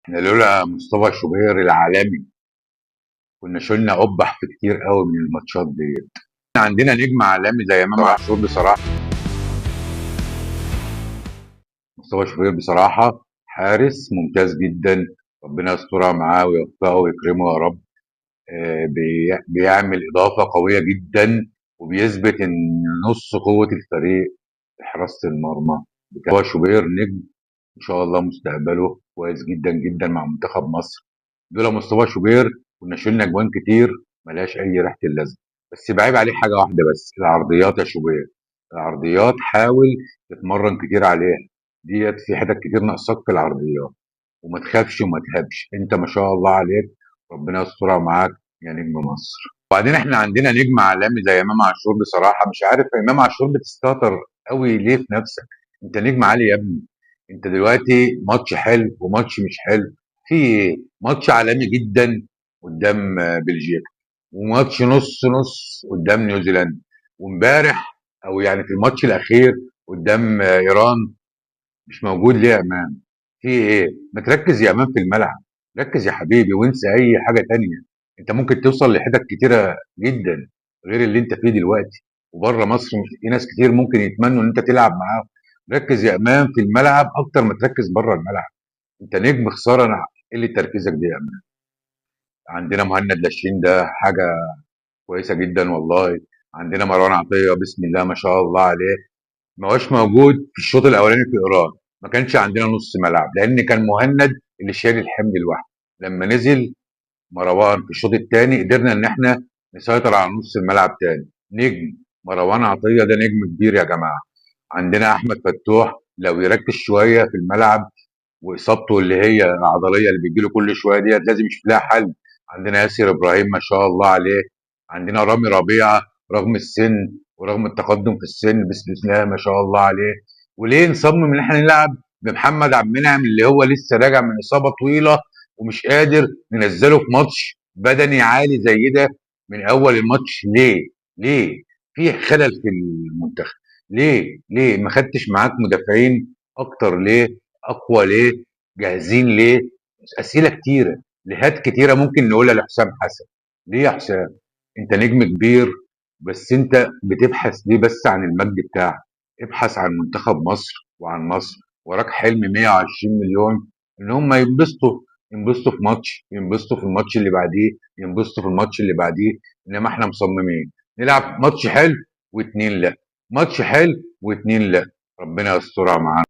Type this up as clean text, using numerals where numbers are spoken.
احنا لولا مصطفى شوبير العالمي كنا شلنا قبح في كتير قوي من الماتشات دي. احنا عندنا نجم عالمي زي امام عاشور بصراحه. مصطفى شوبير بصراحه حارس ممتاز جدا. ربنا يسترها معاه ويوفقه ويكرمه يا رب. بيعمل اضافه قويه جدا وبيثبت ان نص قوه الفريق في حراسه المرمى. مصطفى شوبير نجم ان شاء الله مستقبله كويس جدا جدا مع منتخب مصر. لولا مصطفى شوبير كنا شلنا اجوان كتير ملهاش اي ريحه اللازمه. بس بعيب عليه حاجه واحده بس، العرضيات يا شوبير. العرضيات حاول تتمرن كتير عليها. ديت في حتت كتير ناقصاك في العرضيات. وما تخافش وما تهابش، انت ما شاء الله عليك. ربنا يسترها معاك يا نجم مصر. وبعدين احنا عندنا نجم عالمي زي امام عاشور بصراحه. مش عارف امام عاشور بتستهتر قوي ليه في نفسك؟ انت نجم عالي يا ابني. انت دلوقتي ماتش حلو وماتش مش حلو. في ايه؟ ماتش عالمي جدا قدام بلجيكا، وماتش نص نص قدام نيوزيلندا، وامبارح او يعني في الماتش الاخير قدام ايران. مش موجود ليه يا امام؟ في ايه؟ ما تركز يا امام في الملعب. ركز يا حبيبي وانسى اي حاجه تانية. انت ممكن توصل لحتت كتيره جدا غير اللي انت فيه دلوقتي. وبره مصر في ناس كتير ممكن يتمنوا ان انت تلعب معاهم. ركز يا امام في الملعب اكتر ما تركز بره الملعب. انت نجم، خساره انا قله تركيزك دي يا امام. عندنا مهند لاشين ده حاجه كويسه جدا والله. عندنا مروان عطيه بسم الله ما شاء الله عليه. ما هوش موجود في الشوط الاولاني في ايران. ما كانش عندنا نص ملعب لان كان مهند اللي شايل الحمل لوحده. لما نزل مروان في الشوط الثاني قدرنا ان احنا نسيطر على نص الملعب تاني. نجم مروان عطيه ده نجم كبير يا جماعه. عندنا احمد فتوح لو يركز شويه في الملعب، واصابته اللي هي العضليه اللي بتجيله كل شويه ديت لازم يشوف لها حل. عندنا ياسر ابراهيم ما شاء الله عليه. عندنا رامي ربيعه رغم السن ورغم التقدم في السن بسم الله ما شاء الله عليه. وليه نصمم ان احنا نلعب بمحمد عبد المنعم اللي هو لسه راجع من اصابه طويله ومش قادر ننزله في ماتش بدني عالي زي ده من اول الماتش؟ ليه؟ ليه؟ في خلل في المنتخب. ليه ما خدتش معاك مدافعين اكتر؟ ليه اقوى؟ ليه جاهزين؟ ليه؟ اسئله كتيره، لهات كتيره ممكن نقولها لحسام حسن. ليه يا حسام؟ انت نجم كبير، بس انت بتبحث ليه بس عن المجد بتاعك؟ ابحث عن منتخب مصر وعن مصر. وراك حلم 120 مليون ان هم ينبسطوا. ينبسطوا في ماتش، ينبسطوا في الماتش اللي بعديه، ينبسطوا في الماتش اللي بعديه. انما احنا مصممين نلعب ماتش حلو واتنين لا، ماتش حلو واتنين لا. ربنا يسترها معانا.